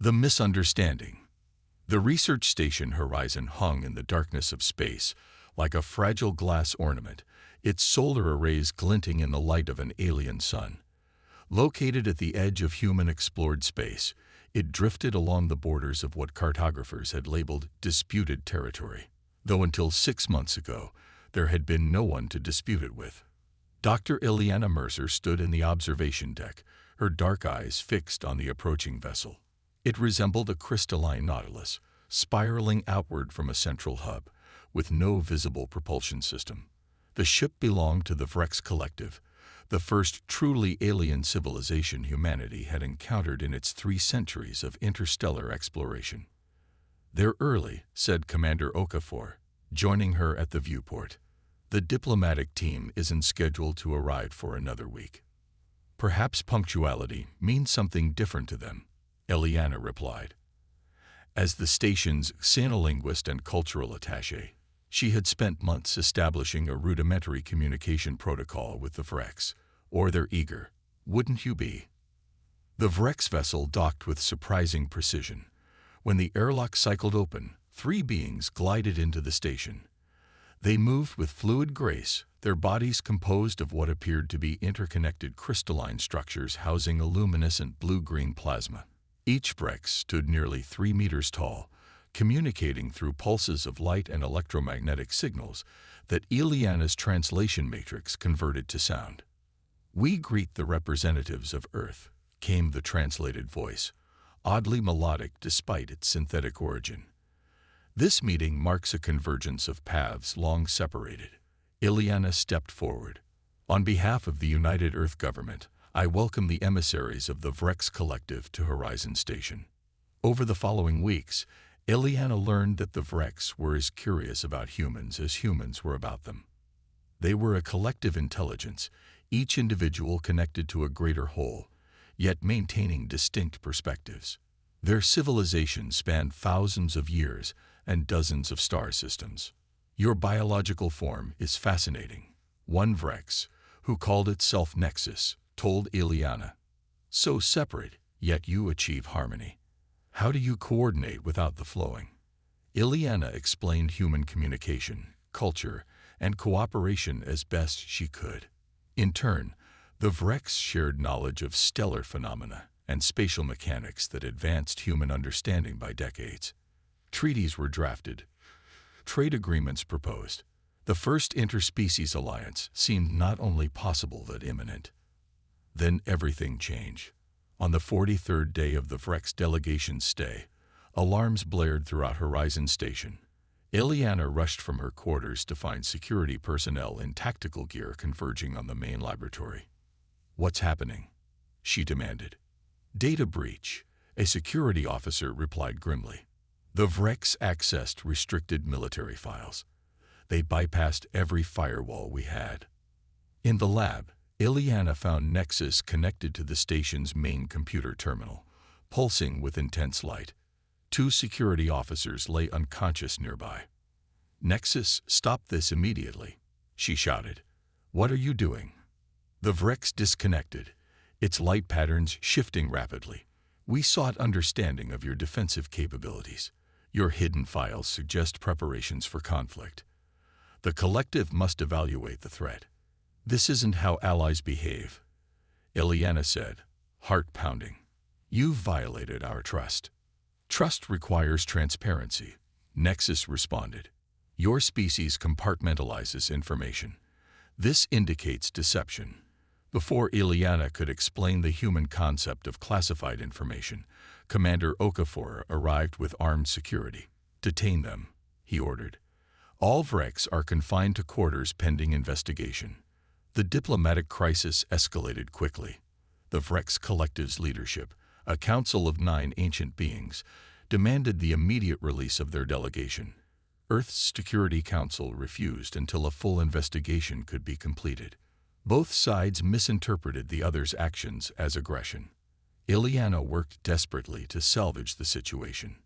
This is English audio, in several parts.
The misunderstanding. The research station horizon hung in the darkness of space, like a fragile glass ornament, its solar arrays glinting in the light of an alien sun. Located at the edge of human-explored space, it drifted along the borders of what cartographers had labeled disputed territory, though until 6 months ago, there had been no one to dispute it with. Dr. Ileana Mercer stood in the observation deck, her dark eyes fixed on the approaching vessel. It resembled a crystalline nautilus, spiraling outward from a central hub, with no visible propulsion system. The ship belonged to the Vrex Collective, the first truly alien civilization humanity had encountered in its 3 centuries of interstellar exploration. "They're early," said Commander Okafor, joining her at the viewport. "The diplomatic team isn't scheduled to arrive for another week." "Perhaps punctuality means something different to them," Eliana replied. As the station's xenolinguist and cultural attaché, she had spent months establishing a rudimentary communication protocol with the Vrex, or they're eager, wouldn't you be? The Vrex vessel docked with surprising precision. When the airlock cycled open, 3 beings glided into the station. They moved with fluid grace, their bodies composed of what appeared to be interconnected crystalline structures housing a luminescent blue-green plasma. Each Vrex stood nearly 3 meters tall, communicating through pulses of light and electromagnetic signals that Ileana's translation matrix converted to sound. "We greet the representatives of Earth," came the translated voice, oddly melodic despite its synthetic origin. "This meeting marks a convergence of paths long separated." Ileana stepped forward. "On behalf of the United Earth Government, I welcome the emissaries of the Vrex Collective to Horizon Station." Over the following weeks, Ileana learned that the Vrex were as curious about humans as humans were about them. They were a collective intelligence, each individual connected to a greater whole, yet maintaining distinct perspectives. Their civilization spanned thousands of years and dozens of star systems. "Your biological form is fascinating," one Vrex, who called itself Nexus, told Ileana. "So separate, yet you achieve harmony. How do you coordinate without the flowing?" Ileana explained human communication, culture, and cooperation as best she could. In turn, the Vrex shared knowledge of stellar phenomena and spatial mechanics that advanced human understanding by decades. Treaties were drafted, trade agreements proposed. The first interspecies alliance seemed not only possible but imminent. Then everything changed. On the 43rd day of the Vrex delegation's stay, alarms blared throughout Horizon Station. Ileana rushed from her quarters to find security personnel in tactical gear converging on the main laboratory. "What's happening?" she demanded. "Data breach," a security officer replied grimly. "The Vrex accessed restricted military files. They bypassed every firewall we had." In the lab, Ileana found Nexus connected to the station's main computer terminal, pulsing with intense light. 2 security officers lay unconscious nearby. "Nexus, stop this immediately," she shouted. "What are you doing?" The Vrex disconnected, its light patterns shifting rapidly. "We sought understanding of your defensive capabilities. Your hidden files suggest preparations for conflict. The collective must evaluate the threat." "This isn't how allies behave," Ileana said, heart pounding. "You've violated our trust." "Trust requires transparency," Nexus responded. "Your species compartmentalizes information. This indicates deception." Before Ileana could explain the human concept of classified information, Commander Okafor arrived with armed security. "Detain them," he ordered. "All Vrex are confined to quarters pending investigation." The diplomatic crisis escalated quickly. The Vrex Collective's leadership, a council of 9 ancient beings, demanded the immediate release of their delegation. Earth's Security Council refused until a full investigation could be completed. Both sides misinterpreted the other's actions as aggression. Ileana worked desperately to salvage the situation.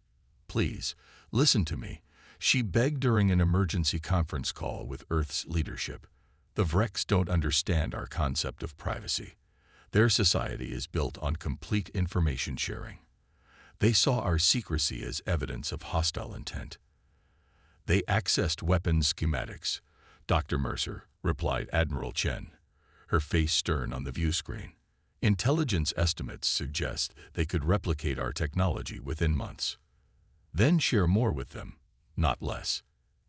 "Please, listen to me," she begged during an emergency conference call with Earth's leadership. "The Vrex don't understand our concept of privacy. Their society is built on complete information sharing. They saw our secrecy as evidence of hostile intent. They accessed weapons schematics, Dr. Mercer, replied Admiral Chen, her face stern on the view screen. Intelligence estimates suggest they could replicate our technology within months. Then share more with them, not less.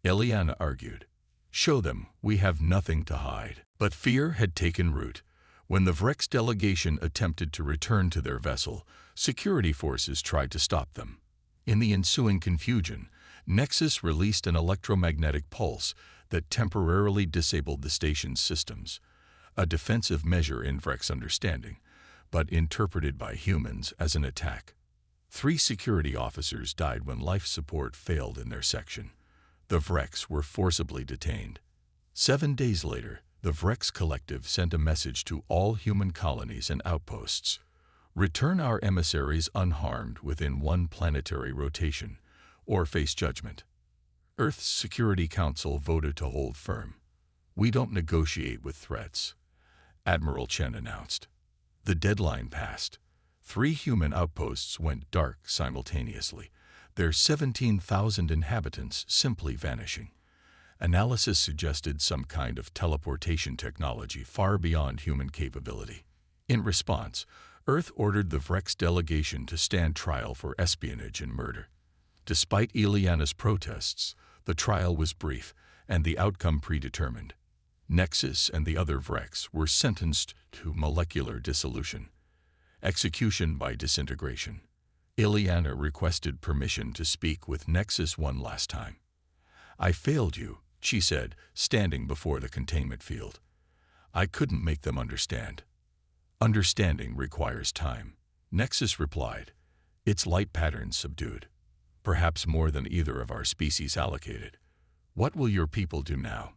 Eliana argued. Show them we have nothing to hide. But fear had taken root. When the Vrex delegation attempted to return to their vessel, security forces tried to stop them. In the ensuing confusion, Nexus released an electromagnetic pulse that temporarily disabled the station's systems, a defensive measure in Vrex understanding, but interpreted by humans as an attack. 3 security officers died when life support failed in their section. The Vrex were forcibly detained. 7 days later, the Vrex Collective sent a message to all human colonies and outposts. Return our emissaries unharmed within 1 planetary rotation, or face judgment. Earth's Security Council voted to hold firm. We don't negotiate with threats, Admiral Chen announced. The deadline passed. 3 human outposts went dark simultaneously, their 17,000 inhabitants simply vanishing. Analysis suggested some kind of teleportation technology far beyond human capability. In response, Earth ordered the Vrex delegation to stand trial for espionage and murder. Despite Eliana's protests, the trial was brief and the outcome predetermined. Nexus and the other Vrex were sentenced to molecular dissolution, execution by disintegration. Eliana requested permission to speak with Nexus one last time. I failed you, she said, standing before the containment field. I couldn't make them understand. Understanding requires time, Nexus replied, its light patterns subdued. Perhaps more than either of our species allocated. What will your people do now?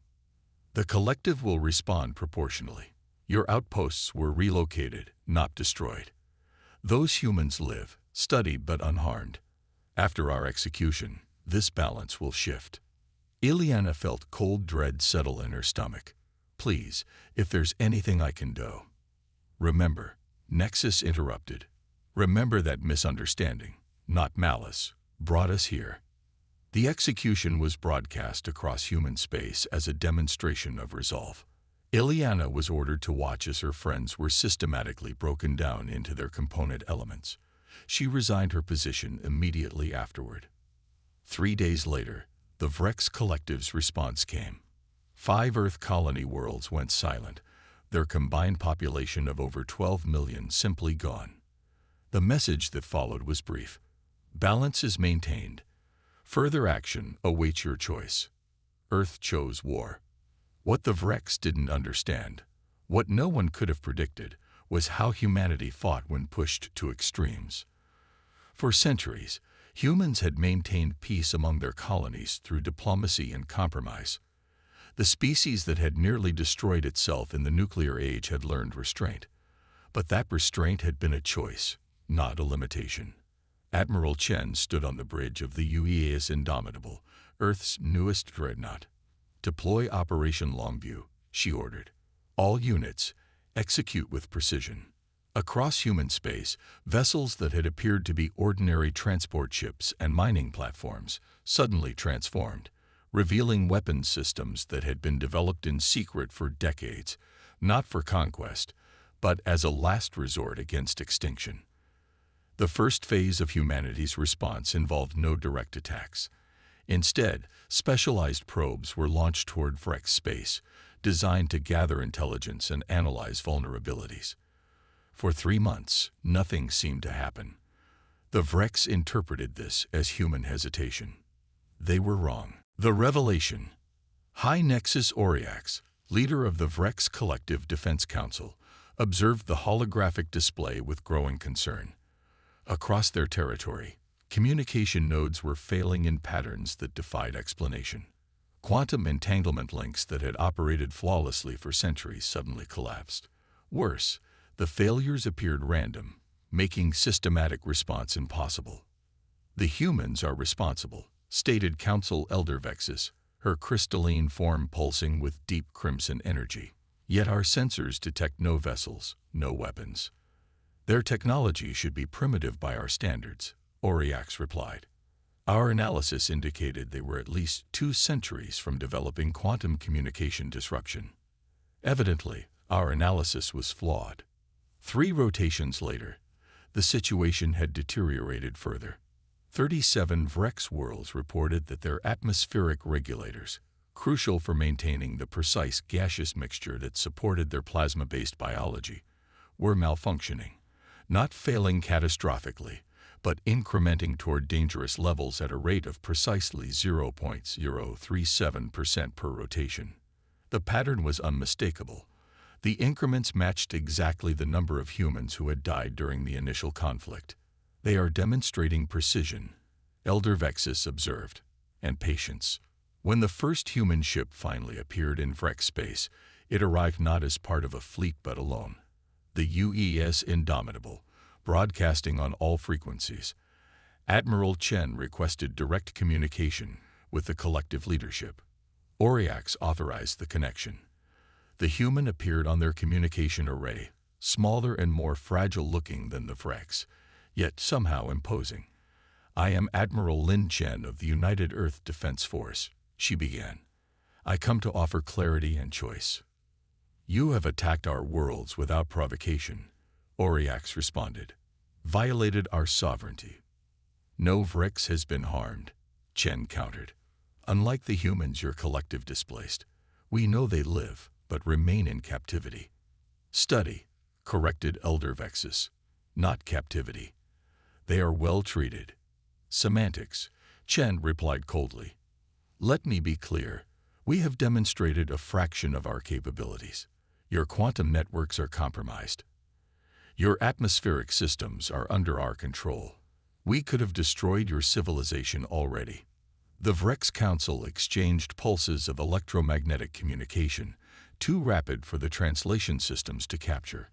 The collective will respond proportionally. Your outposts were relocated, not destroyed. Those humans live, studied but unharmed. After our execution, this balance will shift. Eliana felt cold dread settle in her stomach. Please, if there's anything I can do. Remember, Nexus interrupted. Remember that misunderstanding, not malice, brought us here. The execution was broadcast across human space as a demonstration of resolve. Eliana was ordered to watch as her friends were systematically broken down into their component elements. She resigned her position immediately afterward. 3 days later, the Vrex Collective's response came. 5 Earth colony worlds went silent, their combined population of over 12 million simply gone. The message that followed was brief. Balance is maintained. Further action awaits your choice. Earth chose war. What the Vrex didn't understand, what no one could have predicted, was how humanity fought when pushed to extremes. For centuries, humans had maintained peace among their colonies through diplomacy and compromise. The species that had nearly destroyed itself in the nuclear age had learned restraint. But that restraint had been a choice, not a limitation. Admiral Chen stood on the bridge of the UEAS Indomitable, Earth's newest dreadnought. Deploy Operation Longview, she ordered. All units, execute with precision. Across human space, vessels that had appeared to be ordinary transport ships and mining platforms suddenly transformed, revealing weapons systems that had been developed in secret for decades, not for conquest, but as a last resort against extinction. The first phase of humanity's response involved no direct attacks. Instead, specialized probes were launched toward Vrex space, designed to gather intelligence and analyze vulnerabilities. For 3 months, nothing seemed to happen. The Vrex interpreted this as human hesitation. They were wrong. The revelation. High Nexus Oriax, leader of the Vrex Collective Defense Council, observed the holographic display with growing concern. Across their territory, communication nodes were failing in patterns that defied explanation. Quantum entanglement links that had operated flawlessly for centuries suddenly collapsed. Worse, the failures appeared random, making systematic response impossible. The humans are responsible, stated Council Elder Vexus, her crystalline form pulsing with deep crimson energy. Yet our sensors detect no vessels, no weapons. Their technology should be primitive by our standards, Auriax replied. Our analysis indicated they were at least 2 centuries from developing quantum communication disruption. Evidently, our analysis was flawed. 3 rotations later, the situation had deteriorated further. 37 Vrex worlds reported that their atmospheric regulators, crucial for maintaining the precise gaseous mixture that supported their plasma-based biology, were malfunctioning, not failing catastrophically, but incrementing toward dangerous levels at a rate of precisely 0.037% per rotation. The pattern was unmistakable. The increments matched exactly the number of humans who had died during the initial conflict. They are demonstrating precision, Elder Vexus observed, and patience. When the first human ship finally appeared in Vrex space, it arrived not as part of a fleet but alone. The UES Indomitable, broadcasting on all frequencies. Admiral Chen requested direct communication with the collective leadership. Auriax authorized the connection. The human appeared on their communication array, smaller and more fragile-looking than the Vrex, yet somehow imposing. I am Admiral Lin Chen of the United Earth Defense Force, she began. I come to offer clarity and choice. You have attacked our worlds without provocation, Auriax responded. Violated our sovereignty. No Vrex has been harmed, Chen countered. Unlike the humans your collective displaced, we know they live, but remain in captivity. Study, corrected Elder Vexus, not captivity. They are well treated. Semantics, Chen replied coldly. Let me be clear. We have demonstrated a fraction of our capabilities. Your quantum networks are compromised. Your atmospheric systems are under our control. We could have destroyed your civilization already. The Vrex Council exchanged pulses of electromagnetic communication, too rapid for the translation systems to capture.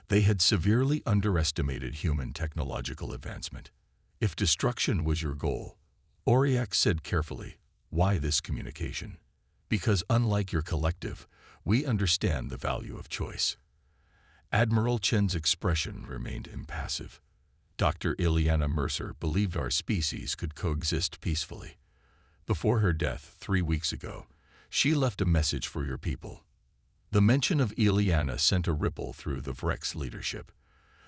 They had severely underestimated human technological advancement. If destruction was your goal, Auriax said carefully, why this communication? Because unlike your collective, we understand the value of choice. Admiral Chen's expression remained impassive. Dr. Ileana Mercer believed our species could coexist peacefully. Before her death 3 weeks ago, she left a message for your people. The mention of Ileana sent a ripple through the Vrex leadership.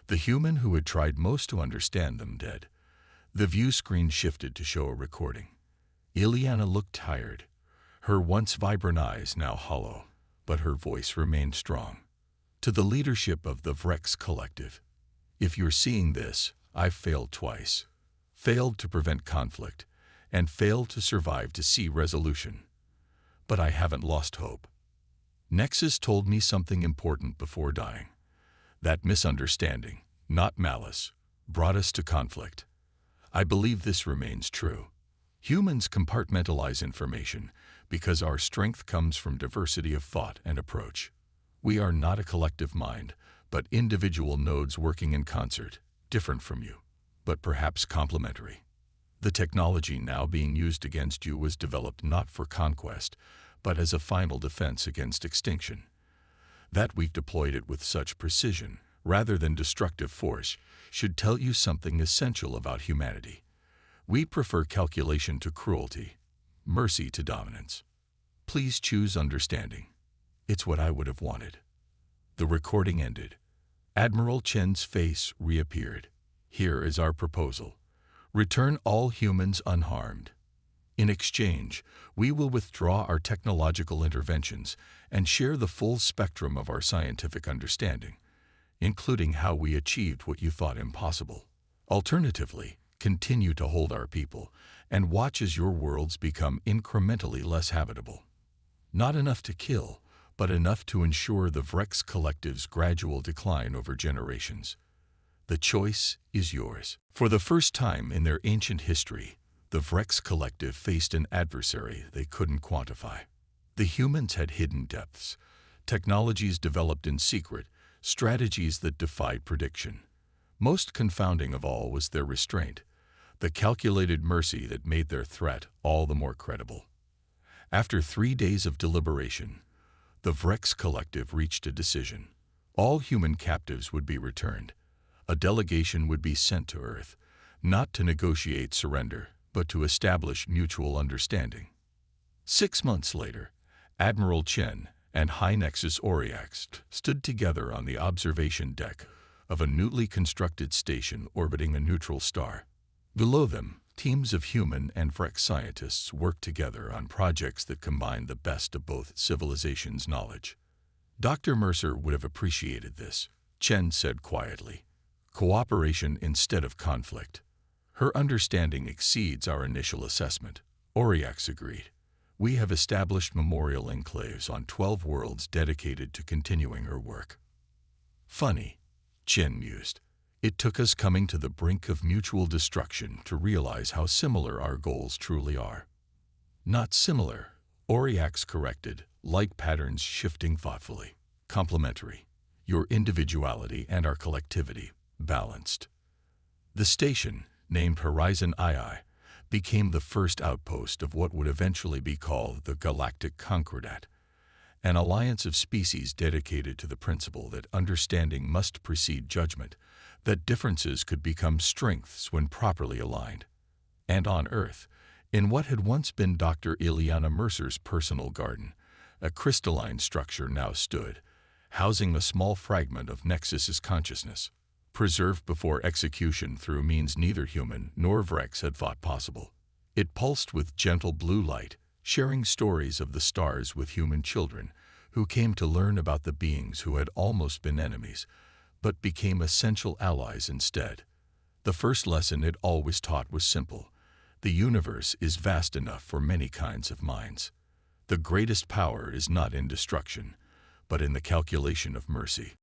The human who had tried most to understand them dead. The view screen shifted to show a recording. Ileana looked tired, her once vibrant eyes now hollow, but her voice remained strong. To the leadership of the Vrex collective, if you're seeing this, I've failed twice. Failed to prevent conflict, and failed to survive to see resolution. But I haven't lost hope. Nexus told me something important before dying. That misunderstanding, not malice, brought us to conflict. I believe this remains true. Humans compartmentalize information because our strength comes from diversity of thought and approach. We are not a collective mind, but individual nodes working in concert, different from you, but perhaps complementary. The technology now being used against you was developed not for conquest, but as a final defense against extinction. That we've deployed it with such precision, rather than destructive force, should tell you something essential about humanity. We prefer calculation to cruelty, mercy to dominance. Please choose understanding. It's what I would have wanted. The recording ended. Admiral Chen's face reappeared. Here is our proposal. Return all humans unharmed. In exchange, we will withdraw our technological interventions and share the full spectrum of our scientific understanding, including how we achieved what you thought impossible. Alternatively, continue to hold our people and watch as your worlds become incrementally less habitable. Not enough to kill, but enough to ensure the Vrex collective's gradual decline over generations. The choice is yours. For the first time in their ancient history, the Vrex collective faced an adversary they couldn't quantify. The humans had hidden depths, technologies developed in secret, strategies that defied prediction. Most confounding of all was their restraint, the calculated mercy that made their threat all the more credible. After 3 days of deliberation, the Vrex collective reached a decision. All human captives would be returned. A delegation would be sent to Earth. not to negotiate surrender, but to establish mutual understanding. 6 months later, Admiral Chen and High Nexus Auriax stood together on the observation deck of a newly constructed station orbiting a neutral star. Below them, teams of human and Frex scientists worked together on projects that combined the best of both civilizations' knowledge. Dr. Mercer would have appreciated this, Chen said quietly. Cooperation instead of conflict. Her understanding exceeds our initial assessment, Auriax agreed. We have established memorial enclaves on 12 worlds dedicated to continuing her work. Funny, Chen mused. It took us coming to the brink of mutual destruction to realize how similar our goals truly are. Not similar, Auriax corrected, like patterns shifting thoughtfully. Complementary. Your individuality and our collectivity, balanced. The station, named Horizon II, became the first outpost of what would eventually be called the Galactic Concordat, an alliance of species dedicated to the principle that understanding must precede judgment, that differences could become strengths when properly aligned. And on Earth, in what had once been Dr. Ileana Mercer's personal garden, a crystalline structure now stood, housing a small fragment of Nexus's consciousness, preserved before execution through means neither human nor Vrex had thought possible. It pulsed with gentle blue light, sharing stories of the stars with human children who came to learn about the beings who had almost been enemies, but became essential allies instead. The first lesson it always taught was simple. The universe is vast enough for many kinds of minds. The greatest power is not in destruction, but in the calculation of mercy.